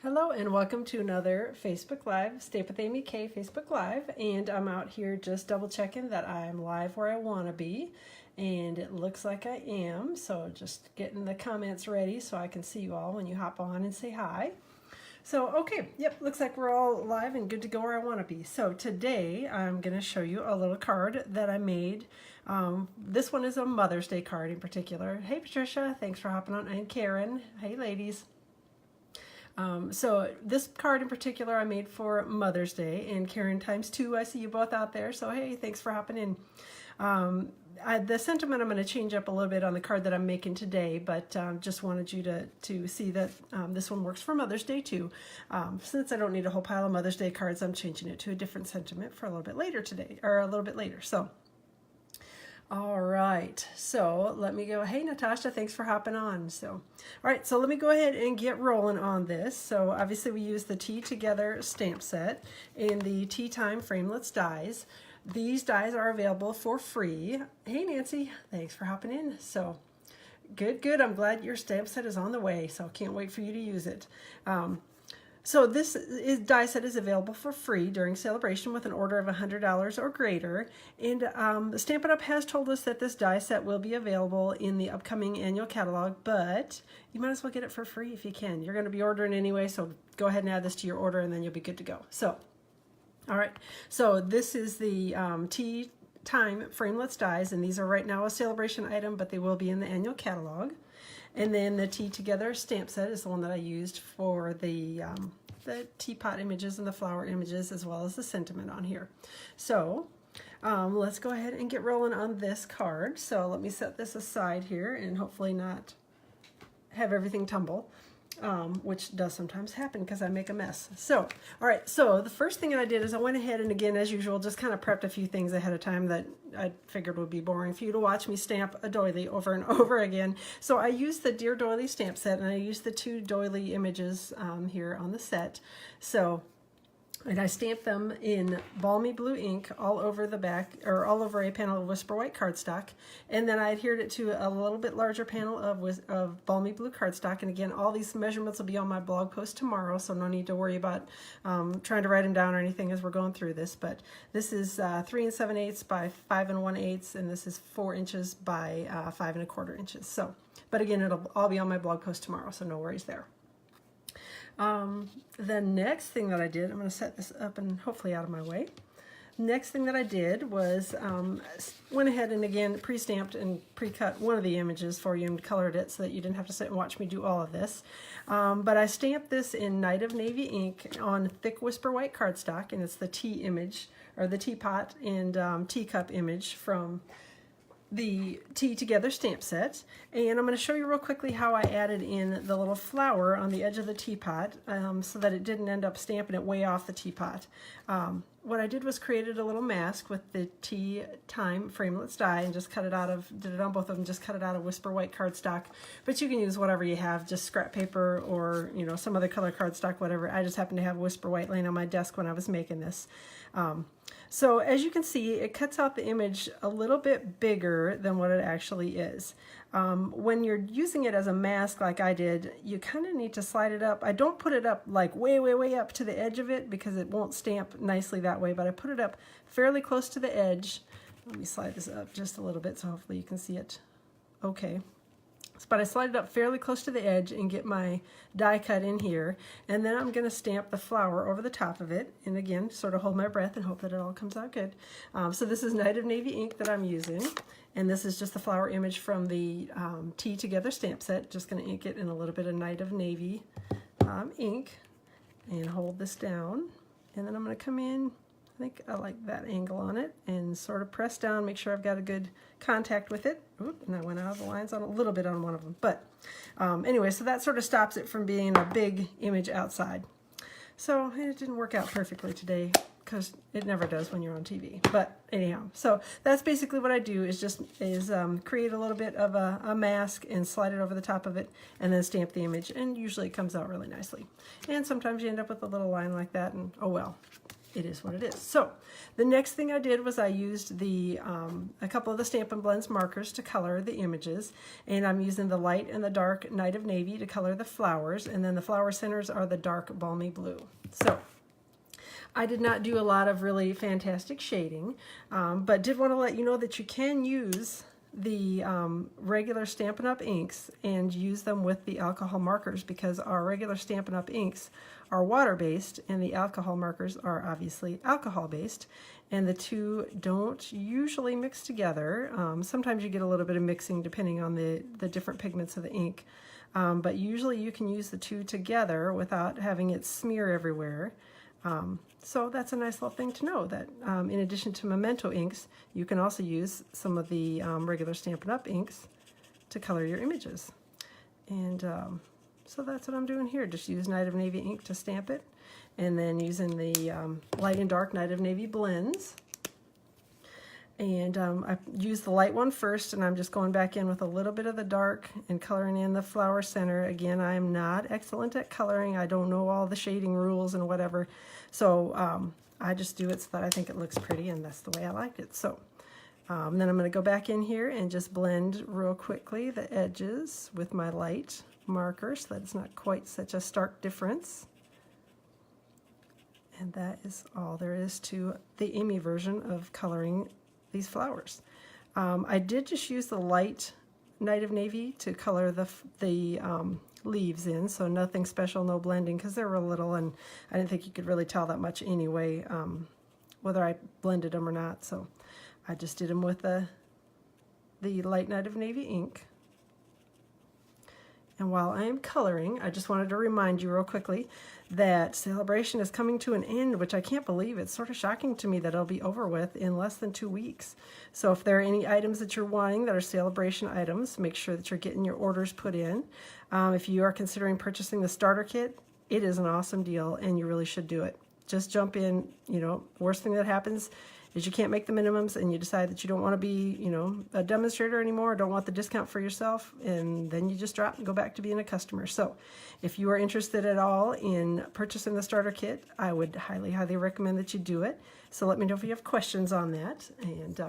Hello and welcome to another Facebook Live, Stamp with Amy K Facebook Live, and I'm out here just double checking that I'm live where I want to be, and it looks like I am, so just getting the comments ready so I can see you all when you hop on and say hi. So, okay, yep, looks like we're all live and good to go where I want to be. So today I'm going to show you a little card that I made. This one is a Mother's Day card in particular. Hey Patricia, thanks for hopping on, and Karen, hey ladies. So this card in particular I made for Mother's Day, and Karen times two, I see you both out there, so hey, thanks for hopping in. The sentiment I'm going to change up a little bit on the card that I'm making today, but just wanted you to see that this one works for Mother's Day too. Since I don't need a whole pile of Mother's Day cards, I'm changing it to a different sentiment for a little bit later today, or a little bit later. So, all right, so let me go. Hey Natasha, thanks for hopping on. So, all right, so let me go ahead and get rolling on this. So obviously we use the Tea Together stamp set and the Tea Time framelits dies. These dies are available for free. Hey Nancy, thanks for hopping in. So good. I'm glad your stamp set is on the way, so can't wait for you to use it. So this die set is available for free during celebration with an order of $100 or greater. And Stampin' Up! Has told us that this die set will be available in the upcoming annual catalog, but you might as well get it for free if you can. You're going to be ordering anyway, so go ahead and add this to your order and then you'll be good to go. So, all right, so this is the Tea Time framelits dies, and these are right now a celebration item, but they will be in the annual catalog. And then the Tea Together stamp set is the one that I used for the teapot images and the flower images, as well as the sentiment on here. So let's go ahead and get rolling on this card. So let me set this aside here and hopefully not have everything tumble, which does sometimes happen because I make a mess. So, all right, so the first thing that I did is I went ahead and, again, as usual, just kind of prepped a few things ahead of time that I figured would be boring for you to watch me stamp a doily over and over again. So I used the Dear Doily stamp set, and I used the two doily images here on the set. So, and I stamped them in balmy blue ink all over the back, or all over a panel of Whisper White cardstock. And then I adhered it to a little bit larger panel of balmy blue cardstock. And again, all these measurements will be on my blog post tomorrow, so no need to worry about trying to write them down or anything as we're going through this. But this is 3 7/8 by 5 1/8, and this is 4 inches by 5 1/4 inches. So, but again, it'll all be on my blog post tomorrow, so no worries there. The next thing that I did, I'm going to set this up and hopefully out of my way. Next thing that I did was went ahead and again pre-stamped and pre-cut one of the images for you and colored it so that you didn't have to sit and watch me do all of this. But I stamped this in Night of Navy ink on thick Whisper White cardstock, and it's the tea image, or the teapot and teacup image from the Tea Together stamp set. And I'm going to show you real quickly how I added in the little flower on the edge of the teapot so that it didn't end up stamping it way off the teapot. What I did was created a little mask with the Tea Time framelits die and just cut it out of, did it on both of them, just cut it out of Whisper White cardstock. But you can use whatever you have, just scrap paper or, you know, some other color cardstock, whatever. I just happened to have Whisper White laying on my desk when I was making this. So as you can see, it cuts out the image a little bit bigger than what it actually is. When you're using it as a mask like I did, you kind of need to slide it up. I don't put it up like way up to the edge of it because it won't stamp nicely that way, but I put it up fairly close to the edge. Let me slide this up just a little bit so hopefully you can see it okay. But I slide it up fairly close to the edge and get my die cut in here, and then I'm going to stamp the flower over the top of it, and again sort of hold my breath and hope that it all comes out good. So this is Night of Navy ink that I'm using, and this is just the flower image from the Tea Together stamp set. Just going to ink it in a little bit of Night of Navy ink and hold this down, and then I'm going to come in, I think I like that angle on it, and sort of press down, make sure I've got a good contact with it. Oop, and I went out of the lines on a little bit on one of them. But anyway, so that sort of stops it from being a big image outside. So it didn't work out perfectly today because it never does when you're on TV. But anyhow, so that's basically what I do is just create a little bit of a mask and slide it over the top of it and then stamp the image. And usually it comes out really nicely. And sometimes you end up with a little line like that, and oh well. it is what it is. So the next thing I did was I used the a couple of the Stampin' Blends markers to color the images, and I'm using the light and the dark Night of Navy to color the flowers, and then the flower centers are the dark balmy blue. So I did not do a lot of really fantastic shading, but did want to let you know that you can use the regular Stampin' Up! Inks and use them with the alcohol markers, because our regular Stampin' Up! Inks are water-based and the alcohol markers are obviously alcohol-based, and the two don't usually mix together. Sometimes you get a little bit of mixing depending on the different pigments of the ink, but usually you can use the two together without having it smear everywhere. So that's a nice little thing to know, that in addition to Memento inks, you can also use some of the regular Stampin' Up! Inks to color your images. And so that's what I'm doing here. Just use Night of Navy ink to stamp it, and then using the light and dark Night of Navy blends. And I used the light one first, and I'm just going back in with a little bit of the dark and coloring in the flower center. Again, I am not excellent at coloring. I don't know all the shading rules and whatever. So I just do it so that I think it looks pretty, and that's the way I like it. So then I'm going to go back in here and just blend real quickly the edges with my light marker so that it's not quite such a stark difference. And that is all there is to the Amy version of coloring these flowers. I did just use the light Night of Navy to color the leaves in, so nothing special, no blending, because they were little and I didn't think you could really tell that much anyway, whether I blended them or not. So I just did them with the light Night of Navy ink. And while I am coloring, I just wanted to remind you real quickly that Celebration is coming to an end, which I can't believe. It's sort of shocking to me that it'll be over with in less than 2 weeks. So if there are any items that you're wanting that are Celebration items, make sure that you're getting your orders put in. If you are considering purchasing the starter kit, it is an awesome deal and you really should do it. Just jump in. You know, worst thing that happens is you can't make the minimums and you decide that you don't want to be, you know, a demonstrator anymore, don't want the discount for yourself, and then you just drop and go back to being a customer. So if you are interested at all in purchasing the starter kit, I would highly, highly recommend that you do it. So let me know if you have questions on that. And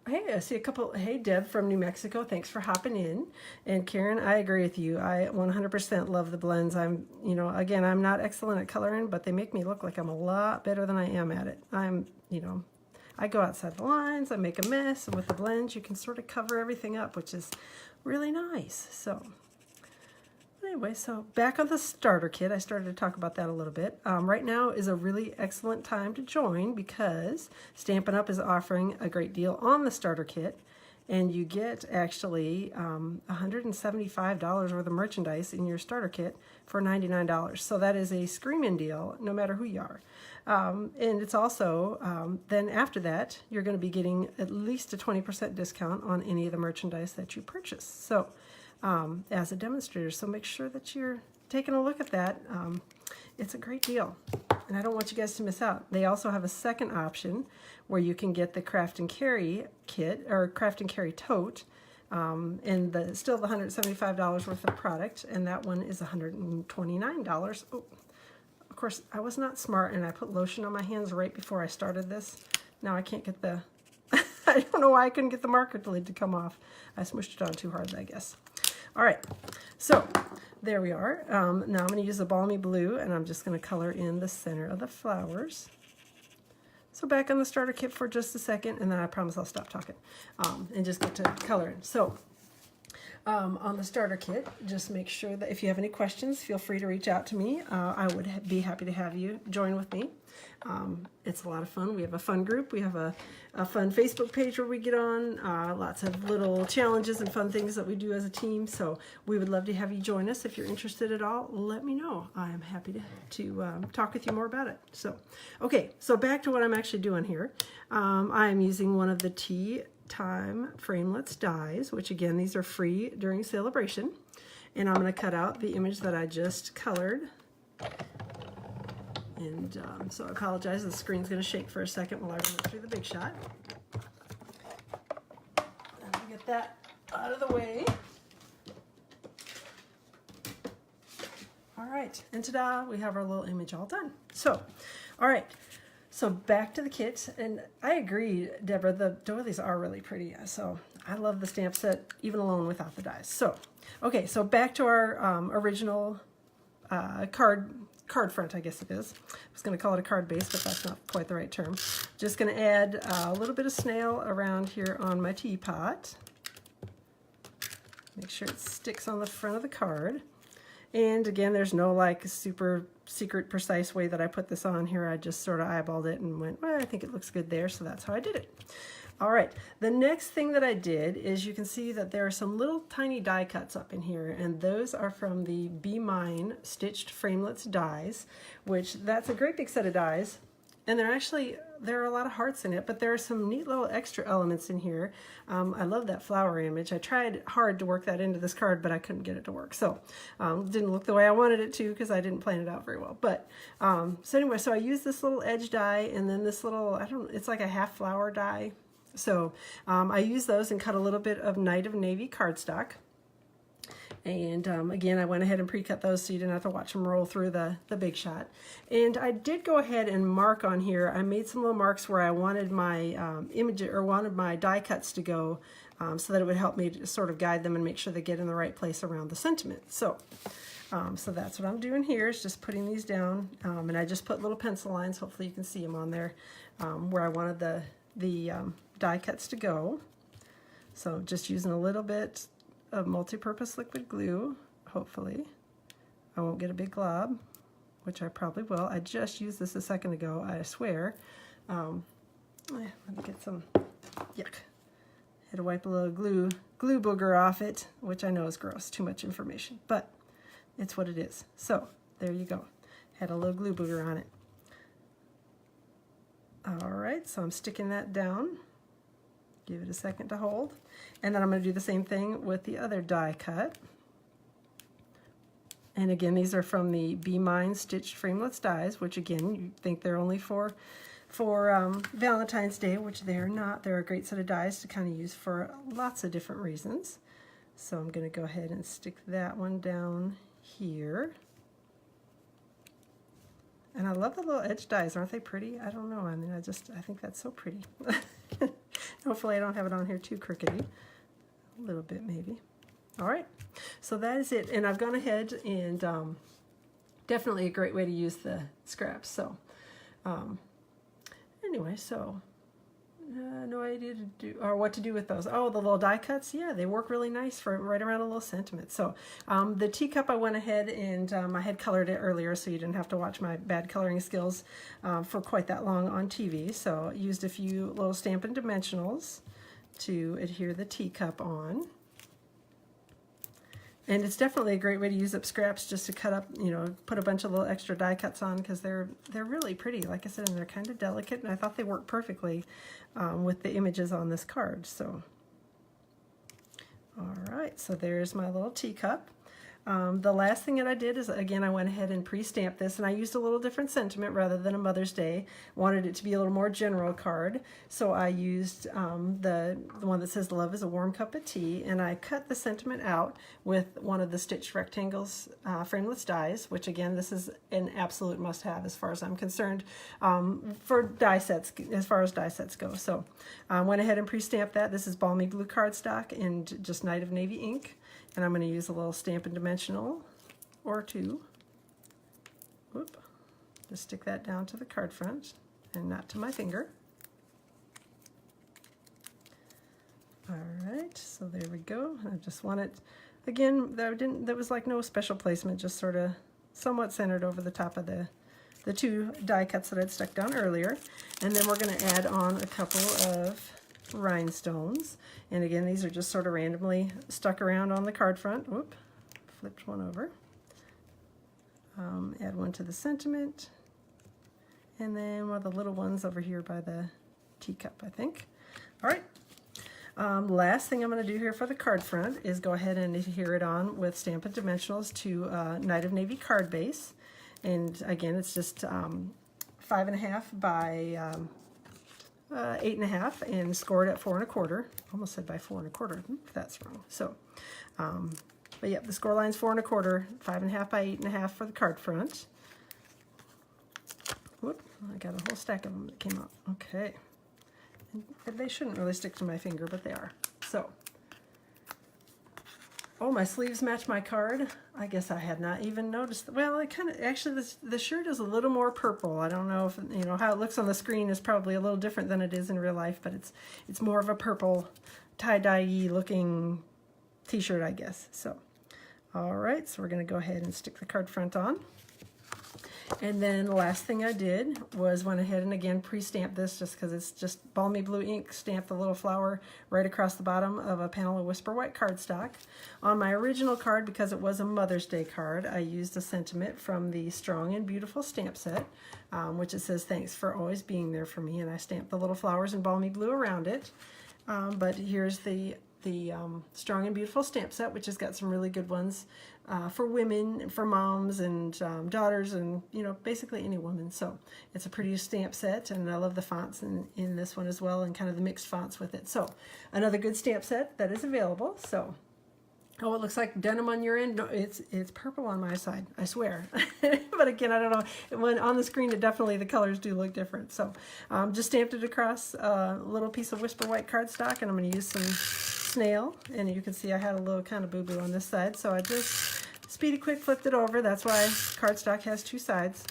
hey, I see a couple. Hey, Deb from New Mexico, thanks for hopping in. And Karen, I agree with you. I 100% love the blends. You know, again, I'm not excellent at coloring, but they make me look like I'm a lot better than I am at it. You know, I go outside the lines, I make a mess, and with the blends, you can sort of cover everything up, which is really nice. So anyway, so back on the starter kit, I started to talk about that a little bit. Right now is a really excellent time to join because Stampin' Up! Is offering a great deal on the starter kit, and you get actually $175 worth of merchandise in your starter kit for $99. So that is a screaming deal, no matter who you are. And it's also, then after that, you're going to be getting at least a 20% discount on any of the merchandise that you purchase. So as a demonstrator, so make sure that you're taking a look at that. It's a great deal, and I don't want you guys to miss out. They also have a second option where you can get the Craft and Carry kit, or Craft and Carry tote, and still the $175 worth of product, and that one is $129. Oh, of course, I was not smart, and I put lotion on my hands right before I started this. Now I can't get the, I don't know why I couldn't get the marker lid to come off. I smushed it on too hard, I guess. All right, so there we are. Now I'm going to use the balmy blue, and I'm just going to color in the center of the flowers. So back on the starter kit for just a second, and then I promise I'll stop talking and just get to coloring. So on the starter kit, just make sure that if you have any questions, feel free to reach out to me. I would be happy to have you join with me. It's a lot of fun. We have a fun group. We have a fun Facebook page where we get on, lots of little challenges and fun things that we do as a team. So we would love to have you join us. If you're interested at all, let me know. I am happy to talk with you more about it. So, okay, so back to what I'm actually doing here. I am using one of the Tea Time Framelits dies, which again, these are free during Celebration. And I'm going to cut out the image that I just colored. And so I apologize, the screen's going to shake for a second while I run through the big shot. Let me get that out of the way. All All right, and ta-da, we have our little image all done. So, all right, so back to the kit, and I agree, Deborah, the doilies are really pretty, so I love the stamp set, even alone without the dies. So, okay, so back to our original card front, I guess it is. I was going to call it a card base, but that's not quite the right term. Just going to add a little bit of snail around here on my teapot. Make sure it sticks on the front of the card. And again, there's no like super secret precise way that I put this on here. I just sort of eyeballed it and went, well, I think it looks good there, so that's how I did it. All right, the next thing that I did is you can see that there are some little tiny die cuts up in here, and those are from the Be Mine Stitched Framelits dies, which that's a great big set of dies. And there are a lot of hearts in it, but there are some neat little extra elements in here. I love that flower image. I tried hard to work that into this card, but I couldn't get it to work. So it didn't look the way I wanted it to because I didn't plan it out very well. But so anyway, so I used this little edge die and then this little, it's like a half flower die. So I used those and cut a little bit of Night of Navy cardstock. And again, I went ahead and pre-cut those so you didn't have to watch them roll through the big shot. And I did go ahead and mark on here. I made some little marks where I wanted my wanted my die cuts to go so that it would help me to sort of guide them and make sure they get in the right place around the sentiment. So, so that's what I'm doing here, is just putting these down. And I just put little pencil lines, hopefully you can see them on there, where I wanted the die cuts to go. So just using a little bit of multi-purpose liquid glue, hopefully. I won't get a big glob, which I probably will. I just used this a second ago, I swear. Let me get some, yuck. Had to wipe a little glue booger off it, which I know is gross, too much information, but it's what it is. So, there you go. Had a little glue booger on it. All right, so I'm sticking that down. Give it a second to hold. And then I'm going to do the same thing with the other die cut. And again, these are from the Be Mine Stitched Framelits dies, which again, you think they're only for Valentine's Day, which they're not. They're a great set of dies to kind of use for lots of different reasons. So I'm going to go ahead and stick that one down here. And I love the little edge dies. Aren't they pretty? I don't know. I mean, I think that's so pretty. Hopefully I don't have it on here too crookedy. A little bit maybe. All right, so that is it. And I've gone ahead and definitely a great way to use the scraps. So anyway, so no idea what to do with those. Oh, the little die cuts, yeah, they work really nice for right around a little sentiment. So the teacup, I went ahead and I had colored it earlier, so you didn't have to watch my bad coloring skills for quite that long on TV. So I used a few little Stampin' dimensionals to adhere the teacup on. And it's definitely a great way to use up scraps, just to cut up, you know, put a bunch of little extra die cuts on, because they're really pretty, like I said, and they're kind of delicate, and I thought they worked perfectly with the images on this card. So, all right, so there's my little teacup. The last thing that I did is, again, I went ahead and pre-stamped this, and I used a little different sentiment rather than a Mother's Day. Wanted it to be a little more general card, so I used the one that says "Love is a warm cup of tea," and I cut the sentiment out with one of the Stitched Rectangles frameless dies, which again, this is an absolute must-have as far as I'm concerned for die sets, as far as die sets go. So I went ahead and pre-stamped that. This is Balmy Blue cardstock and just Night of Navy ink. And I'm going to use a little Stampin' dimensional or two. Whoop. Just stick that down to the card front and not to my finger. All right, so there we go. I just want it, again, there was like no special placement, just sort of somewhat centered over the top of the two die cuts that I'd stuck down earlier. And then we're going to add on a couple of rhinestones, and again, these are just sort of randomly stuck around on the card front. Whoop, flipped one over. Add one to the sentiment, and then one of the little ones over here by the teacup, I think. All right. Last thing I'm going to do here for the card front is go ahead and adhere it on with Stampin' Dimensionals to Night of Navy card base, and again, it's just 5.5 by 8.5 and scored at 4 1/4. Almost said by 4 1/4. That's wrong. So But yep, the score line's 4 1/4, 5 1/2 by 8 1/2 for the card front. Whoop, I got a whole stack of them that came out. Okay. And they shouldn't really stick to my finger, but they are. So, oh, my sleeves match my card. I guess I had not even noticed. Well, it kind of, actually, the shirt is a little more purple. I don't know if, you know, how it looks on the screen is probably a little different than it is in real life, but it's more of a purple tie-dye-y looking t-shirt, I guess. So, all right, so we're going to go ahead and stick the card front on. And then the last thing I did was went ahead and again pre-stamped this just because it's just balmy blue ink, stamped the little flower right across the bottom of a panel of Whisper White cardstock. On my original card, because it was a Mother's Day card, I used a sentiment from the Strong and Beautiful stamp set, which it says, "Thanks for always being there for me," and I stamped the little flowers in balmy blue around it. But here's the Strong and Beautiful stamp set, which has got some really good ones for women, for moms and daughters, and you know, basically any woman. So it's a pretty stamp set, and I love the fonts in this one as well, and kind of the mixed fonts with it. So another good stamp set that is available. So, oh, it looks like denim on your end. No, it's purple on my side, I swear. But again, I don't know. When on the screen, the colors do look different. So just stamped it across a little piece of Whisper White cardstock, and I'm going to use some snail. And you can see I had a little kind of boo-boo on this side, so I just speedy quick flipped it over. That's why cardstock has two sides,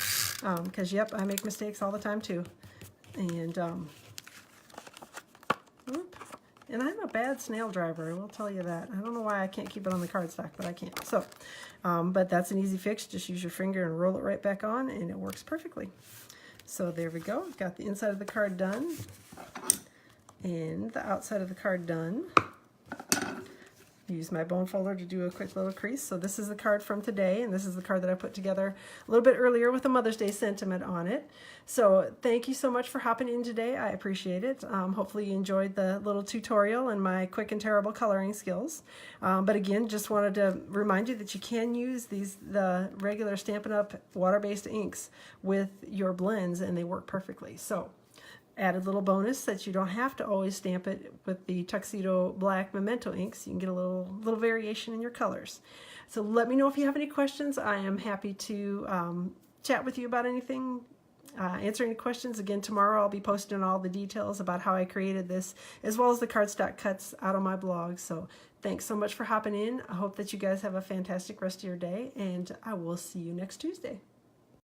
because yep, I make mistakes all the time too. And and I'm a bad snail driver, I will tell you that. I don't know why I can't keep it on the cardstock, but I can't. So, but that's an easy fix. Just use your finger and roll it right back on, and it works perfectly. So there we go. Got the inside of the card done, and the outside of the card done. Use my bone folder to do a quick little crease. So this is the card from today, and this is the card that I put together a little bit earlier with a Mother's Day sentiment on it. So thank you so much for hopping in today. I appreciate it. Hopefully you enjoyed the little tutorial and my quick and terrible coloring skills. But again, just wanted to remind you that you can use the regular Stampin' Up! Water-based inks with your blends, and they work perfectly. So added little bonus that you don't have to always stamp it with the Tuxedo Black Memento inks. You can get a little variation in your colors. So let me know if you have any questions. I am happy to chat with you about anything, answer any questions. Again, tomorrow I'll be posting all the details about how I created this, as well as the cardstock cuts out on my blog. So thanks so much for hopping in. I hope that you guys have a fantastic rest of your day, and I will see you next Tuesday.